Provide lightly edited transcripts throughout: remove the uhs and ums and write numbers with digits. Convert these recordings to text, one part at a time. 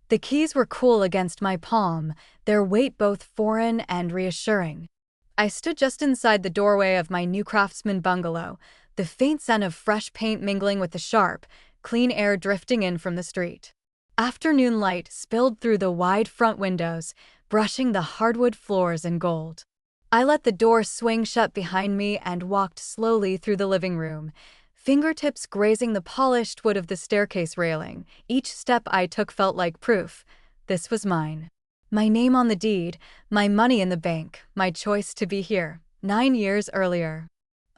The keys were cool against my palm, their weight both foreign and reassuring. I stood just inside the doorway of my new craftsman bungalow, the faint scent of fresh paint mingling with the sharp, clean air drifting in from the street. Afternoon light spilled through the wide front windows, brushing the hardwood floors in gold. I let the door swing shut behind me and walked slowly through the living room, fingertips grazing the polished wood of the staircase railing. Each step I took felt like proof. This was mine. My name on the deed, my money in the bank, my choice to be here, 9 years earlier.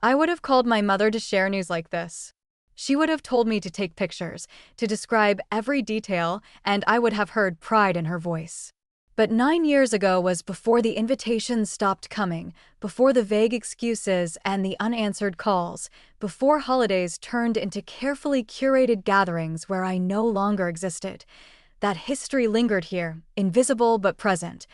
I would have called my mother to share news like this. She would have told me to take pictures, to describe every detail, and I would have heard pride in her voice. But 9 years ago was before the invitations stopped coming, before the vague excuses and the unanswered calls, before holidays turned into carefully curated gatherings where I no longer existed. That history lingered here, invisible but present,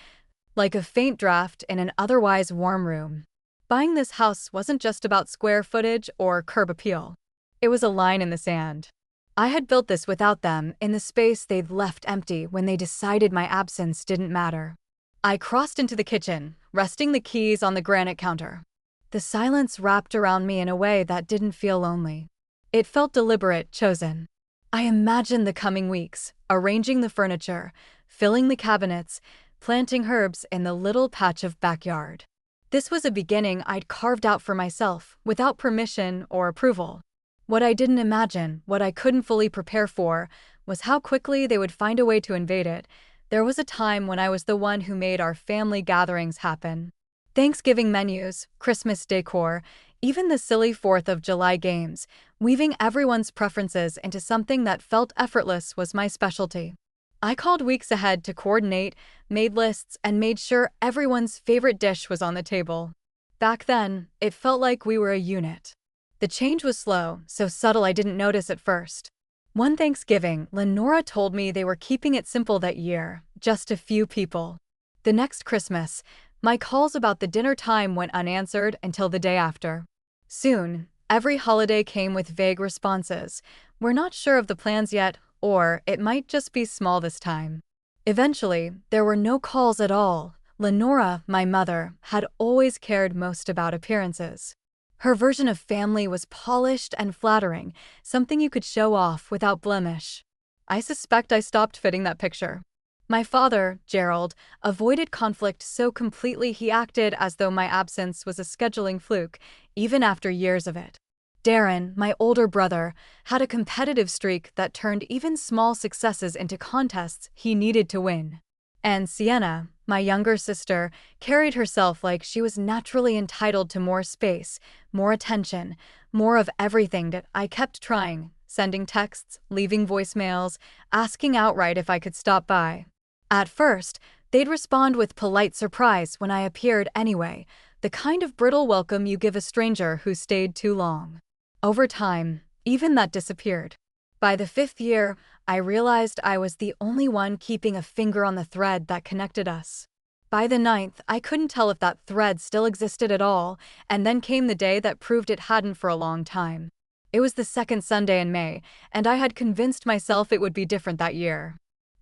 like a faint draft in an otherwise warm room. Buying this house wasn't just about square footage or curb appeal. It was a line in the sand. I had built this without them, in the space they'd left empty when they decided my absence didn't matter. I crossed into the kitchen, resting the keys on the granite counter. The silence wrapped around me in a way that didn't feel lonely. It felt deliberate, chosen. I imagined the coming weeks, arranging the furniture, filling the cabinets, planting herbs in the little patch of backyard. This was a beginning I'd carved out for myself, without permission or approval. What I didn't imagine, what I couldn't fully prepare for, was how quickly they would find a way to invade it. There was a time when I was the one who made our family gatherings happen. Thanksgiving menus, Christmas decor, even the silly 4th of July games, weaving everyone's preferences into something that felt effortless was my specialty. I called weeks ahead to coordinate, made lists, and made sure everyone's favorite dish was on the table. Back then, it felt like we were a unit. The change was slow, so subtle I didn't notice at first. One Thanksgiving, Lenora told me they were keeping it simple that year, just a few people. The next Christmas, my calls about the dinner time went unanswered until the day after. Soon, every holiday came with vague responses. We're not sure of the plans yet, or it might just be small this time. Eventually, there were no calls at all. Lenora, my mother, had always cared most about appearances. Her version of family was polished and flattering, something you could show off without blemish. I suspect I stopped fitting that picture. My father, Gerald, avoided conflict so completely he acted as though my absence was a scheduling fluke, even after years of it. Darren, my older brother, had a competitive streak that turned even small successes into contests he needed to win. And Sienna, my younger sister, carried herself like she was naturally entitled to more space, more attention, more of everything that I kept trying, sending texts, leaving voicemails, asking outright if I could stop by. At first, they'd respond with polite surprise when I appeared anyway, the kind of brittle welcome you give a stranger who stayed too long. Over time, even that disappeared. By the 5th year, I realized I was the only one keeping a finger on the thread that connected us. By the 9th, I couldn't tell if that thread still existed at all, and then came the day that proved it hadn't for a long time. It was the second Sunday in May, and I had convinced myself it would be different that year.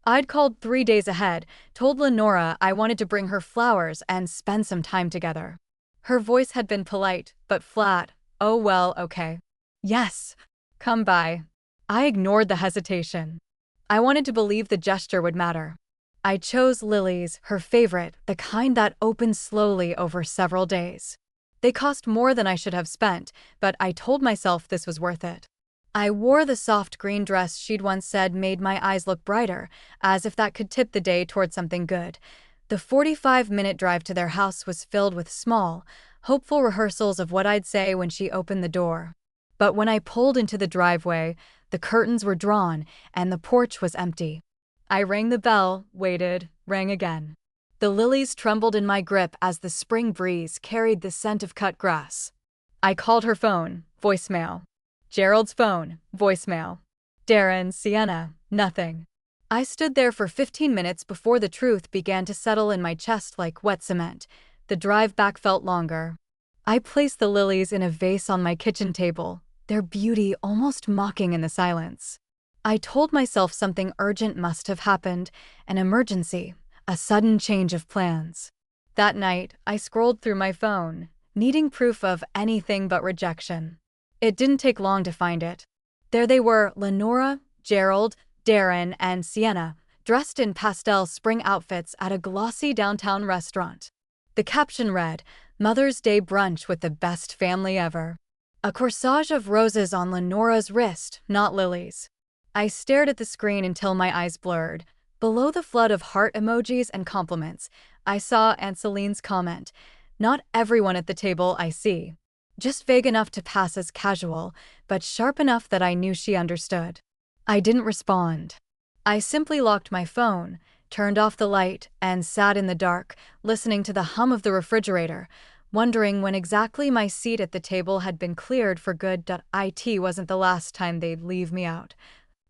I'd called 3 days ahead, told Lenora I wanted to bring her flowers and spend some time together. Her voice had been polite, but flat. Oh well, okay. Yes, come by. I ignored the hesitation. I wanted to believe the gesture would matter. I chose lilies, her favorite, the kind that opened slowly over several days. They cost more than I should have spent, but I told myself this was worth it. I wore the soft green dress she'd once said made my eyes look brighter, as if that could tip the day toward something good. The 45-minute drive to their house was filled with small, hopeful rehearsals of what I'd say when she opened the door. But when I pulled into the driveway, the curtains were drawn, and the porch was empty. I rang the bell, waited, rang again. The lilies trembled in my grip as the spring breeze carried the scent of cut grass. I called her phone, voicemail. Gerald's phone, voicemail. Darren, Sienna, nothing. I stood there for 15 minutes before the truth began to settle in my chest like wet cement. The drive back felt longer. I placed the lilies in a vase on my kitchen table, their beauty almost mocking in the silence. I told myself something urgent must have happened, an emergency, a sudden change of plans. That night, I scrolled through my phone, needing proof of anything but rejection. It didn't take long to find it. There they were, Lenora, Gerald, Darren, and Sienna, dressed in pastel spring outfits at a glossy downtown restaurant. The caption read, "Mother's Day brunch with the best family ever." A corsage of roses on Lenora's wrist, not Lily's. I stared at the screen until my eyes blurred. Below the flood of heart emojis and compliments, I saw Aunt Celine's comment, "Not everyone at the table I see." Just vague enough to pass as casual, but sharp enough that I knew she understood. I didn't respond. I simply locked my phone, turned off the light, and sat in the dark, listening to the hum of the refrigerator, wondering when exactly my seat at the table had been cleared for good. It wasn't the last time they'd leave me out.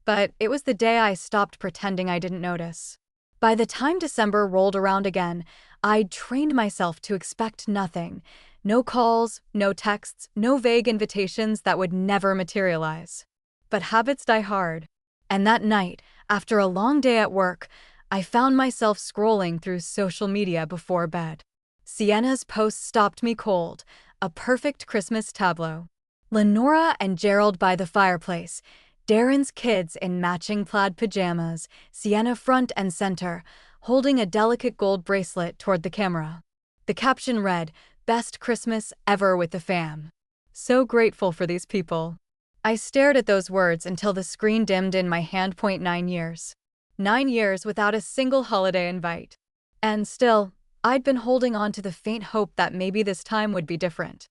But it was the day I stopped pretending I didn't notice. By the time December rolled around again, I'd trained myself to expect nothing. No calls, no texts, no vague invitations that would never materialize. But habits die hard. And that night, after a long day at work, I found myself scrolling through social media before bed. Sienna's post stopped me cold, a perfect Christmas tableau. Lenora and Gerald by the fireplace, Darren's kids in matching plaid pajamas, Sienna front and center, holding a delicate gold bracelet toward the camera. The caption read, "Best Christmas ever with the fam." So grateful for these people. I stared at those words until the screen dimmed in my hand. 9 years. 9 years without a single holiday invite. And still, I'd been holding on to the faint hope that maybe this time would be different.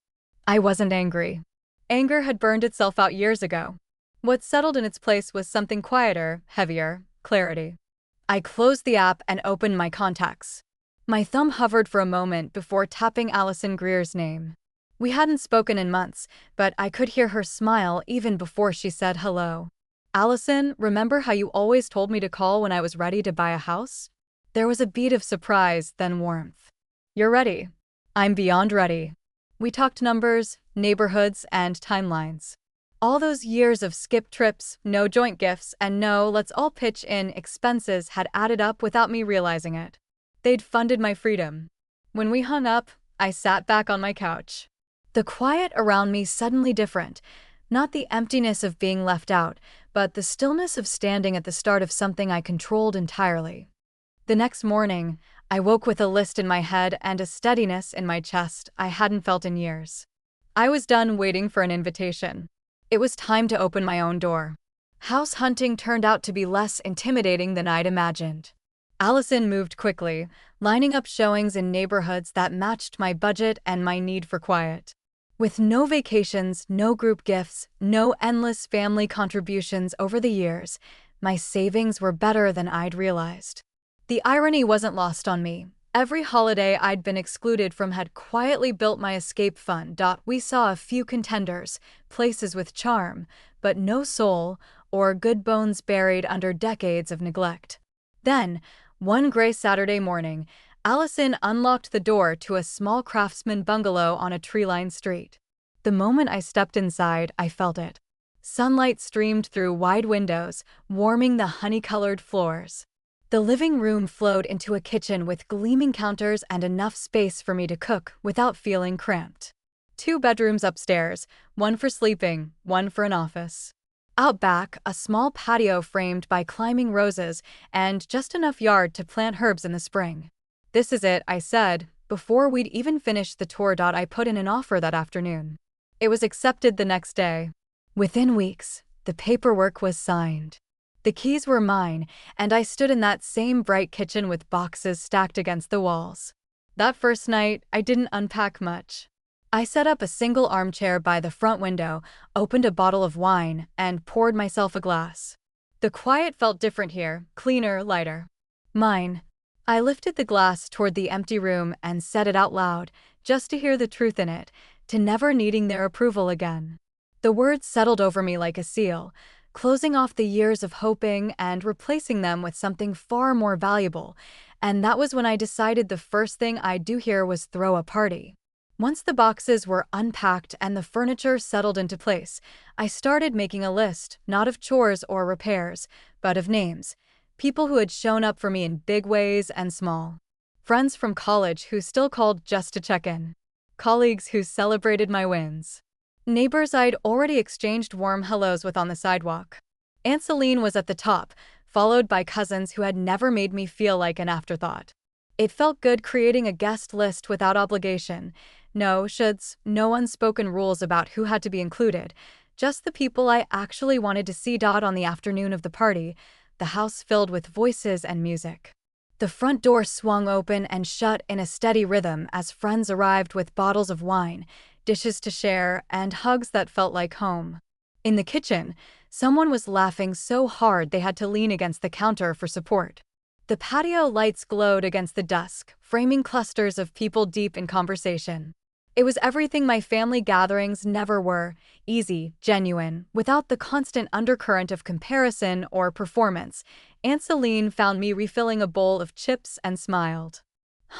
I wasn't angry. Anger had burned itself out years ago. What settled in its place was something quieter, heavier, clarity. I closed the app and opened my contacts. My thumb hovered for a moment before tapping Allison Greer's name. We hadn't spoken in months, but I could hear her smile even before she said hello. "Allison, remember how you always told me to call when I was ready to buy a house?" There was a beat of surprise, then warmth. "You're ready." "I'm beyond ready." We talked numbers, neighborhoods, and timelines. All those years of skip trips, no joint gifts, and no let's all pitch in expenses had added up without me realizing it. They'd funded my freedom. When we hung up, I sat back on my couch. The quiet around me suddenly different, not the emptiness of being left out, but the stillness of standing at the start of something I controlled entirely. The next morning, I woke with a list in my head and a steadiness in my chest I hadn't felt in years. I was done waiting for an invitation. It was time to open my own door. House hunting turned out to be less intimidating than I'd imagined. Allison moved quickly, lining up showings in neighborhoods that matched my budget and my need for quiet. With no vacations, no group gifts, no endless family contributions over the years, my savings were better than I'd realized. The irony wasn't lost on me. Every holiday I'd been excluded from had quietly built my escape fund. We saw a few contenders, places with charm, but no soul, or good bones buried under decades of neglect. Then, one gray Saturday morning, Allison unlocked the door to a small craftsman bungalow on a tree-lined street. The moment I stepped inside, I felt it. Sunlight streamed through wide windows, warming the honey-colored floors. The living room flowed into a kitchen with gleaming counters and enough space for me to cook without feeling cramped. 2 bedrooms upstairs, one for sleeping, one for an office. Out back, a small patio framed by climbing roses and just enough yard to plant herbs in the spring. "This is it," I said, before we'd even finished the tour. I put in an offer that afternoon. It was accepted the next day. Within weeks, the paperwork was signed. The keys were mine, and I stood in that same bright kitchen with boxes stacked against the walls. That first night, I didn't unpack much. I set up a single armchair by the front window, opened a bottle of wine, and poured myself a glass. The quiet felt different here, cleaner, lighter. "Mine." I lifted the glass toward the empty room and said it out loud, just to hear the truth in it, to never needing their approval again. The words settled over me like a seal, closing off the years of hoping and replacing them with something far more valuable, and that was when I decided the first thing I'd do here was throw a party. Once the boxes were unpacked and the furniture settled into place, I started making a list, not of chores or repairs, but of names. People who had shown up for me in big ways and small. Friends from college who still called just to check in. Colleagues who celebrated my wins. Neighbors I'd already exchanged warm hellos with on the sidewalk. Aunt Celine was at the top, followed by cousins who had never made me feel like an afterthought. It felt good creating a guest list without obligation. No shoulds, no unspoken rules about who had to be included, just the people I actually wanted to see. On the afternoon of the party, the house filled with voices and music. The front door swung open and shut in a steady rhythm as friends arrived with bottles of wine, dishes to share, and hugs that felt like home. In the kitchen, someone was laughing so hard they had to lean against the counter for support. The patio lights glowed against the dusk, framing clusters of people deep in conversation. It was everything my family gatherings never were: easy, genuine, without the constant undercurrent of comparison or performance. Aunt Celine found me refilling a bowl of chips and smiled.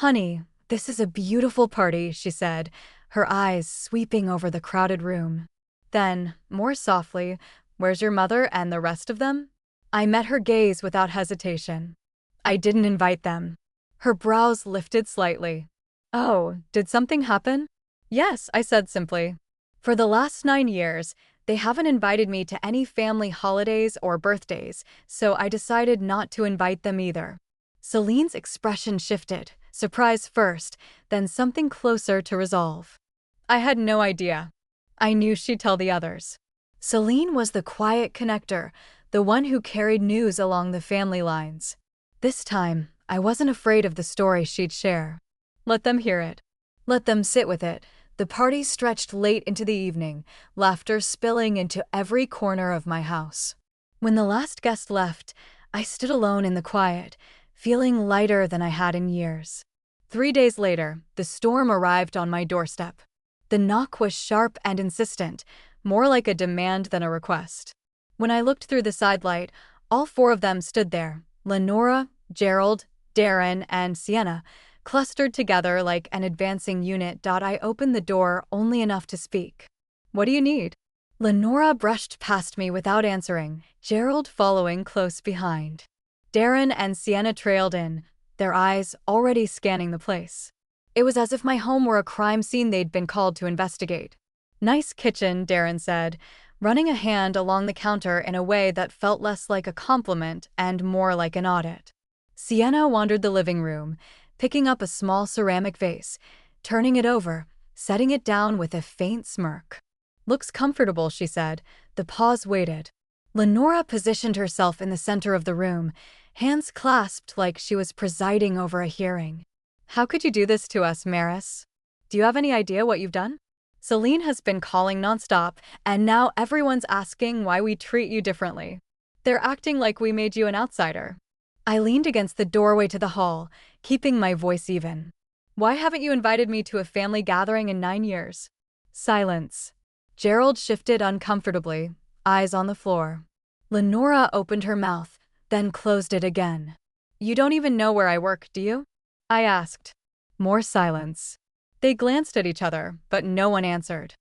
"Honey, this is a beautiful party," she said, her eyes sweeping over the crowded room. Then, more softly, "Where's your mother and the rest of them?" I met her gaze without hesitation. "I didn't invite them." Her brows lifted slightly. "Oh, did something happen?" "Yes," I said simply. "For the last 9 years, they haven't invited me to any family holidays or birthdays, so I decided not to invite them either." Celine's expression shifted, surprise first, then something closer to resolve. I had no idea. I knew she'd tell the others. Celine was the quiet connector, the one who carried news along the family lines. This time, I wasn't afraid of the story she'd share. Let them hear it. Let them sit with it. The party stretched late into the evening, laughter spilling into every corner of my house. When the last guest left, I stood alone in the quiet, feeling lighter than I had in years. 3 days later, the storm arrived on my doorstep. The knock was sharp and insistent, more like a demand than a request. When I looked through the sidelight, all 4 of them stood there: Lenora, Gerald, Darren, and Sienna, clustered together like an advancing unit. I opened the door only enough to speak. "What do you need?" Lenora brushed past me without answering, Gerald following close behind. Darren and Sienna trailed in, their eyes already scanning the place. It was as if my home were a crime scene they'd been called to investigate. "Nice kitchen," Darren said, running a hand along the counter in a way that felt less like a compliment and more like an audit. Sienna wandered the living room, picking up a small ceramic vase, turning it over, setting it down with a faint smirk. "Looks comfortable," she said. The pause waited. Lenora positioned herself in the center of the room, hands clasped like she was presiding over a hearing. "How could you do this to us, Maris? Do you have any idea what you've done? Celine has been calling nonstop, and now everyone's asking why we treat you differently. They're acting like we made you an outsider." I leaned against the doorway to the hall, keeping my voice even. "Why haven't you invited me to a family gathering in 9 years?" Silence. Gerald shifted uncomfortably, eyes on the floor. Lenora opened her mouth, then closed it again. "You don't even know where I work, do you?" I asked. More silence. They glanced at each other, but no one answered.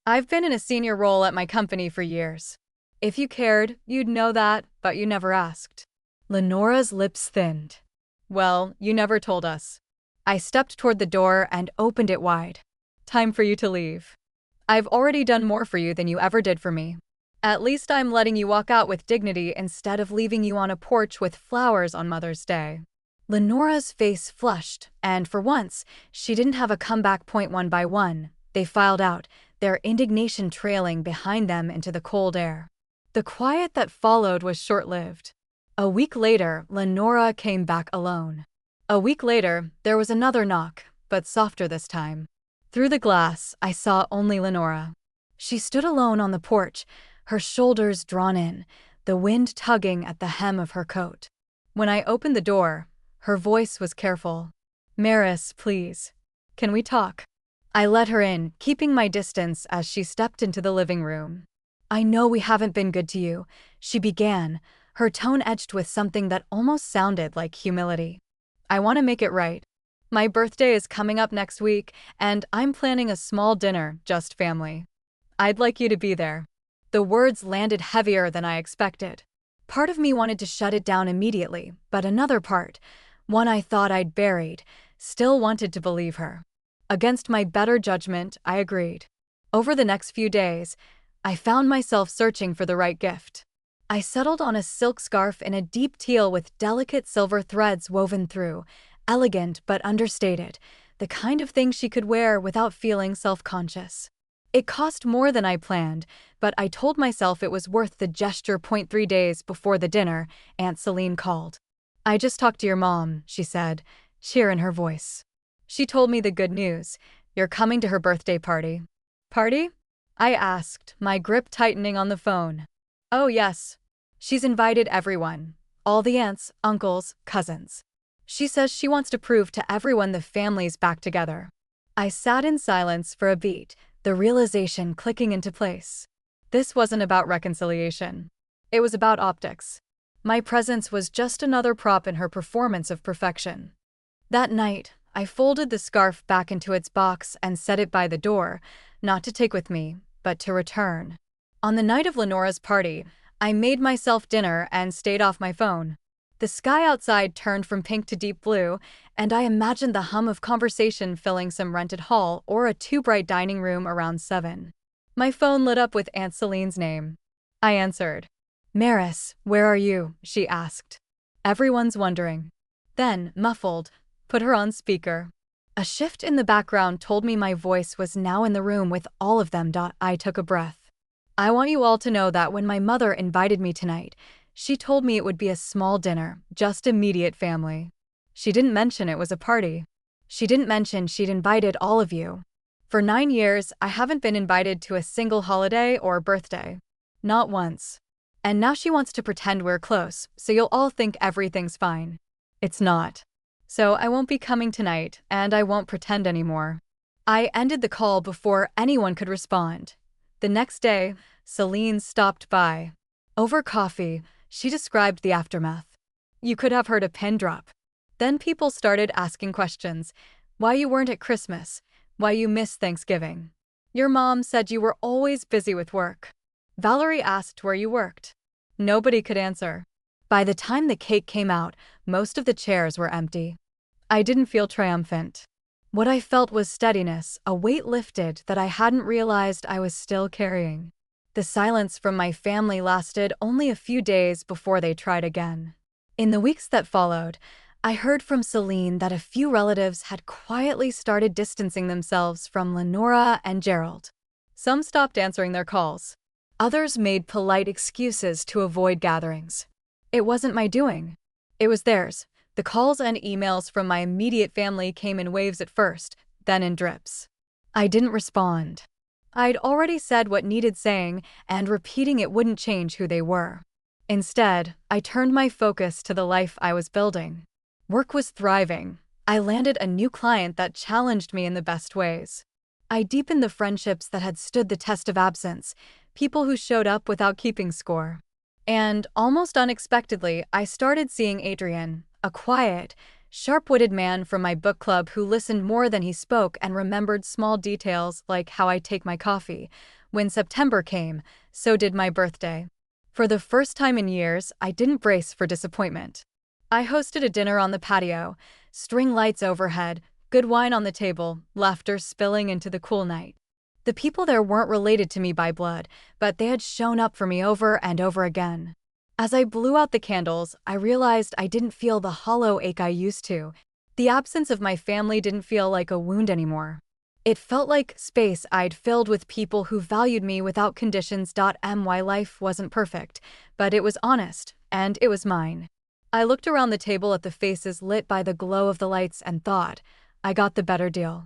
"I've been in a senior role at my company for years. If you cared, you'd know that, but you never asked." Lenora's lips thinned. "Well, you never told us." I stepped toward the door and opened it wide. "Time for you to leave. I've already done more for you than you ever did for me. At least I'm letting you walk out with dignity instead of leaving you on a porch with flowers on Mother's Day." Lenora's face flushed, and for once, she didn't have a comeback point. One by one, they filed out, their indignation trailing behind them into the cold air. The quiet that followed was short-lived. A week later, Lenora came back alone. A week later, there was another knock, but softer this time. Through the glass, I saw only Lenora. She stood alone on the porch, her shoulders drawn in, the wind tugging at the hem of her coat. When I opened the door, her voice was careful. "Maris, please. Can we talk?" I let her in, keeping my distance as she stepped into the living room. "I know we haven't been good to you," she began, her tone edged with something that almost sounded like humility. "I want to make it right." My birthday is coming up next week, and I'm planning a small dinner, just family. I'd like you to be there. The words landed heavier than I expected. Part of me wanted to shut it down immediately, but another part, one I thought I'd buried, still wanted to believe her. Against my better judgment, I agreed. Over the next few days, I found myself searching for the right gift. I settled on a silk scarf in a deep teal with delicate silver threads woven through, elegant but understated, the kind of thing she could wear without feeling self-conscious. It cost more than I planned, but I told myself it was worth the gesture. 3 days before the dinner, Aunt Celine called. "I just talked to your mom," she said, cheer in her voice. "She told me the good news. You're coming to her birthday party." "Party?" I asked, my grip tightening on the phone. "Oh yes. She's invited everyone. All the aunts, uncles, cousins. She says she wants to prove to everyone the family's back together." I sat in silence for a beat, the realization clicking into place. This wasn't about reconciliation. It was about optics. My presence was just another prop in her performance of perfection. That night, I folded the scarf back into its box and set it by the door, not to take with me, but to return. On the night of Lenora's party, I made myself dinner and stayed off my phone. The sky outside turned from pink to deep blue, and I imagined the hum of conversation filling some rented hall or a too-bright dining room around 7. My phone lit up with Aunt Celine's name. I answered. "Maris, where are you?" she asked. "Everyone's wondering." Then, muffled, put her on speaker. A shift in the background told me my voice was now in the room with all of them. I took a breath. "I want you all to know that when my mother invited me tonight, she told me it would be a small dinner, just immediate family. She didn't mention it was a party. She didn't mention she'd invited all of you. For 9 years, I haven't been invited to a single holiday or birthday. Not once. And now she wants to pretend we're close, so you'll all think everything's fine. It's not. So I won't be coming tonight, and I won't pretend anymore." I ended the call before anyone could respond. The next day, Celine stopped by. Over coffee, she described the aftermath. "You could have heard a pin drop. Then people started asking questions. Why you weren't at Christmas? Why you missed Thanksgiving? Your mom said you were always busy with work. Valerie asked where you worked. Nobody could answer." By the time the cake came out, most of the chairs were empty. I didn't feel triumphant. What I felt was steadiness, a weight lifted that I hadn't realized I was still carrying. The silence from my family lasted only a few days before they tried again. In the weeks that followed, I heard from Celine that a few relatives had quietly started distancing themselves from Lenora and Gerald. Some stopped answering their calls. Others made polite excuses to avoid gatherings. It wasn't my doing. It was theirs. The calls and emails from my immediate family came in waves at first, then in drips. I didn't respond. I'd already said what needed saying, and repeating it wouldn't change who they were. Instead, I turned my focus to the life I was building. Work was thriving. I landed a new client that challenged me in the best ways. I deepened the friendships that had stood the test of absence, people who showed up without keeping score. And, almost unexpectedly, I started seeing Adrian, a quiet, sharp-witted man from my book club who listened more than he spoke and remembered small details like how I take my coffee. When September came, so did my birthday. For the first time in years, I didn't brace for disappointment. I hosted a dinner on the patio, string lights overhead, good wine on the table, laughter spilling into the cool night. The people there weren't related to me by blood, but they had shown up for me over and over again. As I blew out the candles, I realized I didn't feel the hollow ache I used to. The absence of my family didn't feel like a wound anymore. It felt like space I'd filled with people who valued me without conditions. My life wasn't perfect, but it was honest, and it was mine. I looked around the table at the faces lit by the glow of the lights and thought, I got the better deal.